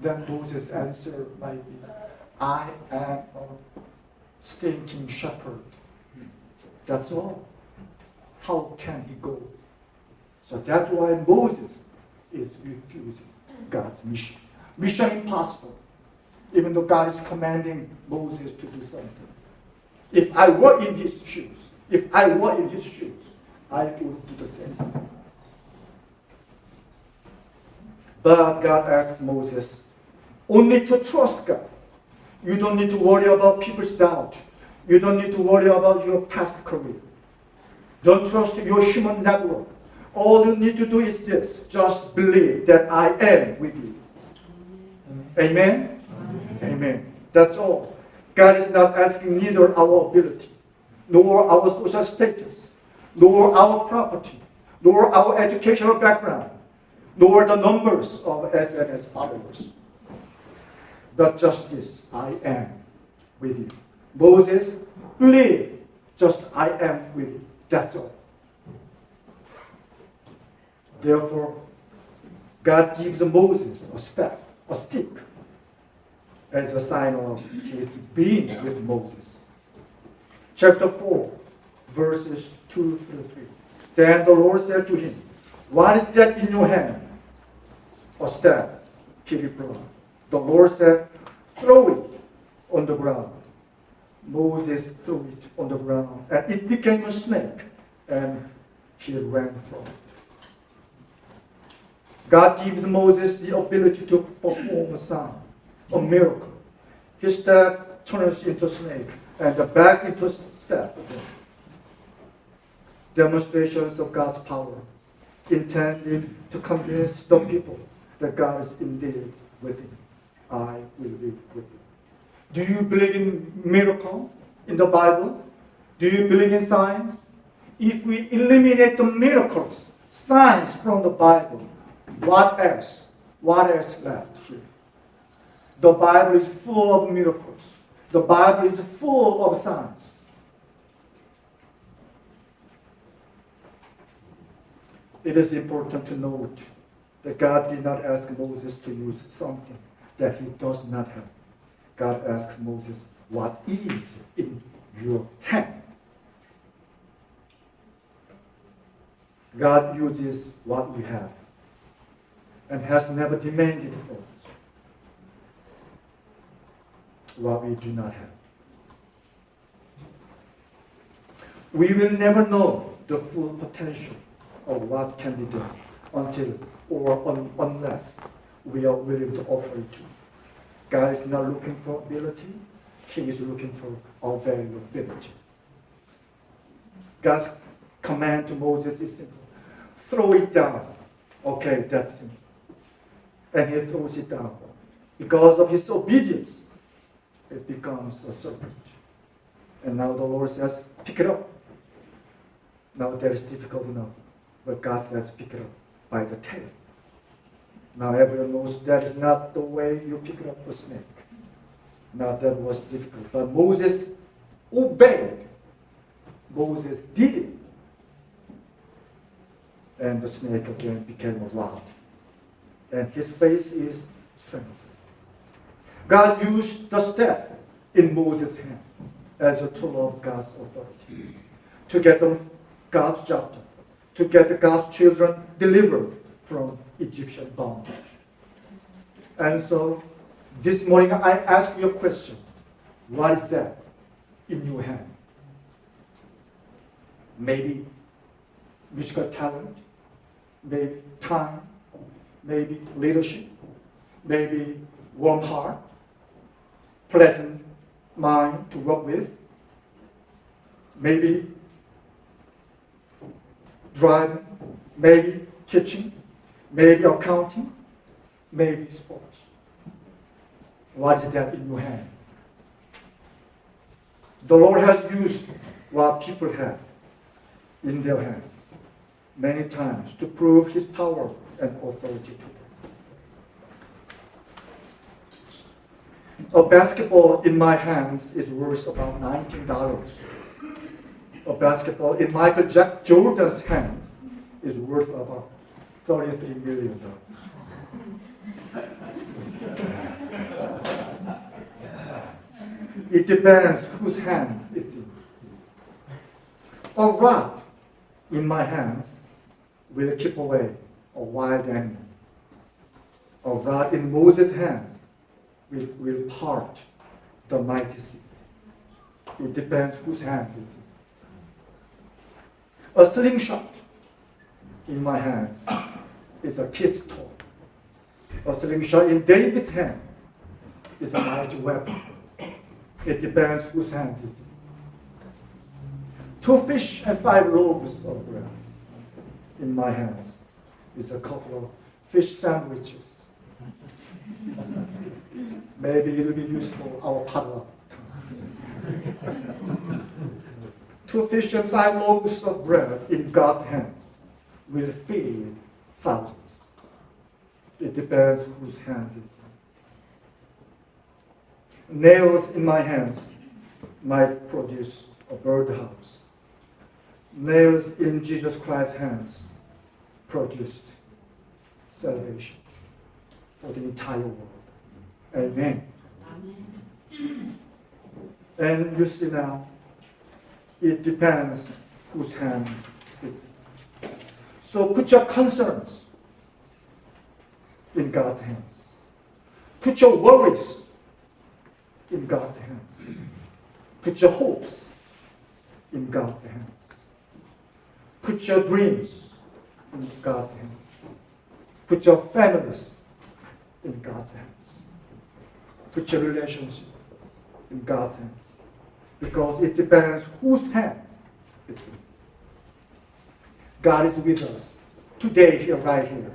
Then Moses answered might be, I am a stinking shepherd. That's all. How can he go? So that's why Moses is refusing God's mission. Mission impossible. Even though God is commanding Moses to do something. If I were in his shoes, I would do the same thing. But God asks Moses only to trust God. You don't need to worry about people's doubt. You don't need to worry about your past career. Don't trust your human network. All you need to do is this. Just believe that I am with you. Amen? Amen. That's all. God is not asking neither our ability, nor our social status, nor our property, nor our educational background, nor the numbers of SNS followers. But just this, I am with you. Moses, believe, just I am with you. That's all. Therefore, God gives Moses a staff, a stick, as a sign of his being with Moses. Chapter 4, verses 2 through 3. Then the Lord said to him, what is that in your hand? A staff, he replied. The Lord said, throw it on the ground. Moses threw it on the ground, and it became a snake, and he ran from it. God gives Moses the ability to perform a sign, a miracle. His staff turns into a snake, and back into a staff again. Demonstrations of God's power intended to convince the people that God is indeed with him. I will be with you. Do you believe in miracle in the Bible? Do you believe in signs? If we eliminate the miracles, signs from the Bible, what else? What else left here? The Bible is full of miracles. The Bible is full of signs. It is important to note that God did not ask Moses to use something that he does not have. God asks Moses, what is in your hand? God uses what we have and has never demanded for us what we do not have. We will never know the full potential of what can be done unless we are willing to offer it to him. God is not looking for ability. He is looking for availability. God's command to Moses is simple. Throw it down. Okay, that's simple. And he throws it down. Because of his obedience, it becomes a serpent. And now the Lord says, pick it up. Now that is difficult enough. But God says, pick it up by the tail. Now everyone knows that is not the way you pick up a snake. Now that was difficult. But Moses obeyed. Moses did it. And the snake again became a rod. And his face is strengthened. God used the staff in Moses' hand as a tool of God's authority to get God's job done, to get God's children delivered from Egyptian bondage. And so this morning I ask you a question. What is that in your hand? Maybe musical talent, maybe time, maybe leadership, maybe warm heart, pleasant mind to work with, maybe driving, maybe teaching, maybe accounting, maybe sports. What is that in your hand? The Lord has used what people have in their hands many times to prove his power and authority to them. A basketball in my hands is worth about $19. A basketball in Michael Jordan's hands is worth about $33 million. It depends whose hands it's in. A rod in my hands will keep away a wild animal. A rod in Moses' hands will part the mighty sea. It depends whose hands it's in. A slingshot in my hands is a kid's toy. A slingshot in David's hands is a mighty weapon. It depends whose hands it's in. 2 fish and 5 loaves of bread in my hands is a couple of fish sandwiches. Maybe it will be useful our potluck. 2 fish and 5 loaves of bread in God's hands will feed thousands. It depends whose hands it's in. Nails in my hands might produce a birdhouse. Nails in Jesus Christ's hands produced salvation for the entire world. Amen. Amen. And you see now, it depends whose hands it's in. So put your concerns in God's hands. Put your worries in God's hands. Put your hopes in God's hands. Put your dreams in God's hands. Put your families in God's hands. Put your relationship in God's hands. Because it depends whose hands it's in. God is with us today, here, right here.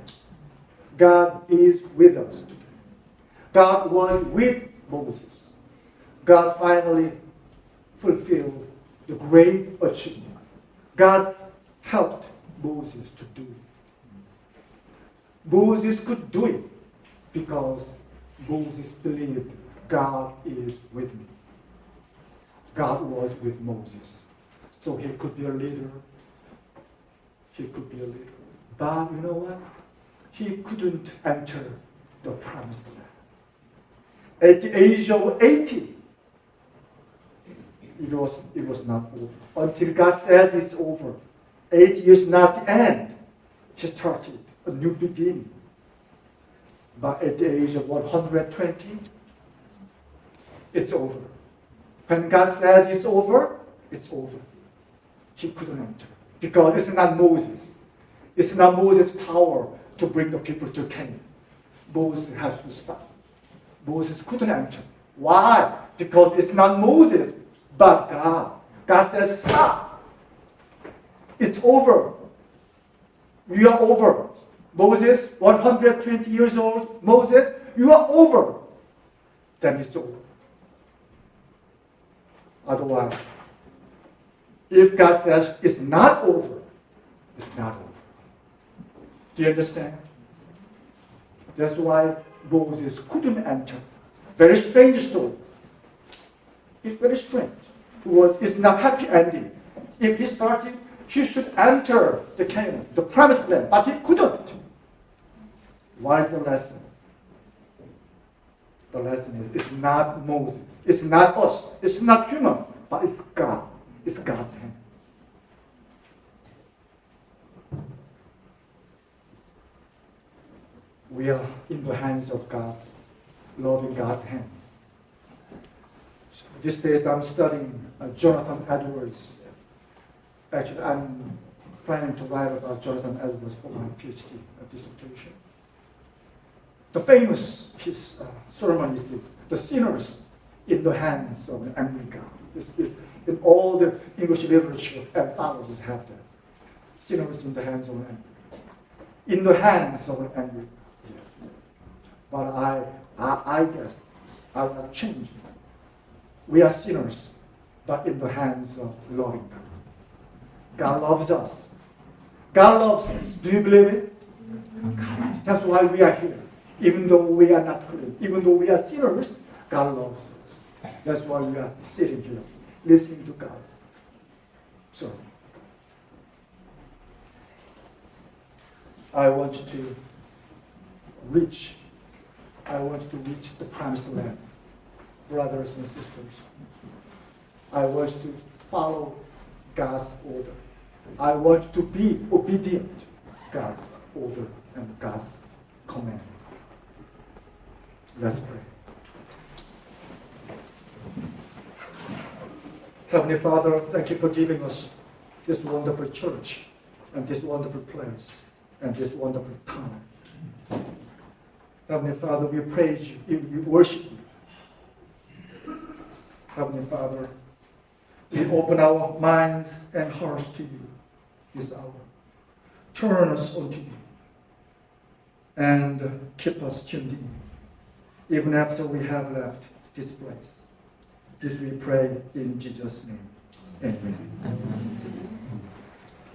God is with us today. God was with Moses. God finally fulfilled the great achievement. God helped Moses to do it. Moses could do it because Moses believed God is with me. God was with Moses. So he could be a leader. He could be a leader. But you know what? He couldn't enter the promised land. At the age of 80, it was not over. Until God says it's over. 8 years not the end. He started a new beginning. But at the age of 120, it's over. When God says it's over, it's over. He couldn't enter. Because it's not Moses. It's not Moses' power to bring the people to Canaan. Moses has to stop. Moses couldn't enter. Why? Because it's not Moses, but God. God says, stop. It's over. You are over. Moses, 120 years old, Moses, you are over. Then it's over. Otherwise, if God says it's not over, it's not over. Do you understand? That's why Moses couldn't enter. Very strange story. It's very strange. It's not happy ending. If he started, he should enter the Canaan, the promised land, but he couldn't. What is the lesson? The lesson is it's not Moses. It's not us. It's not human, but it's God. It's God's hands. We are in the hands of God's, loving God's hands. So these days I'm studying Jonathan Edwards. Actually, I'm planning to write about Jonathan Edwards for my PhD dissertation. The famous his sermon is this: the sinners in the hands of an angry God. This in all the English literature, anthologies have that. Sinners in the hands of an angry God. In the hands of an angry God. Yes. But I guess I will not change it. We are sinners, but in the hands of loving God. God loves us. God loves us. Do you believe it? That's why we are here. Even though we are not clean, even though we are sinners, God loves us. That's why we are sitting here, listening to God. So, I want to reach the promised land. brothers and sisters. I was to follow God's order. I want to be obedient to God's order and God's command. Let's pray. Heavenly Father, thank you for giving us this wonderful church and this wonderful place and this wonderful time. Heavenly Father, we praise you, we worship you. Heavenly Father, we open our minds and hearts to you this hour. Turn us unto you and keep us tuned in, even after we have left this place. This we pray in Jesus' name. Amen.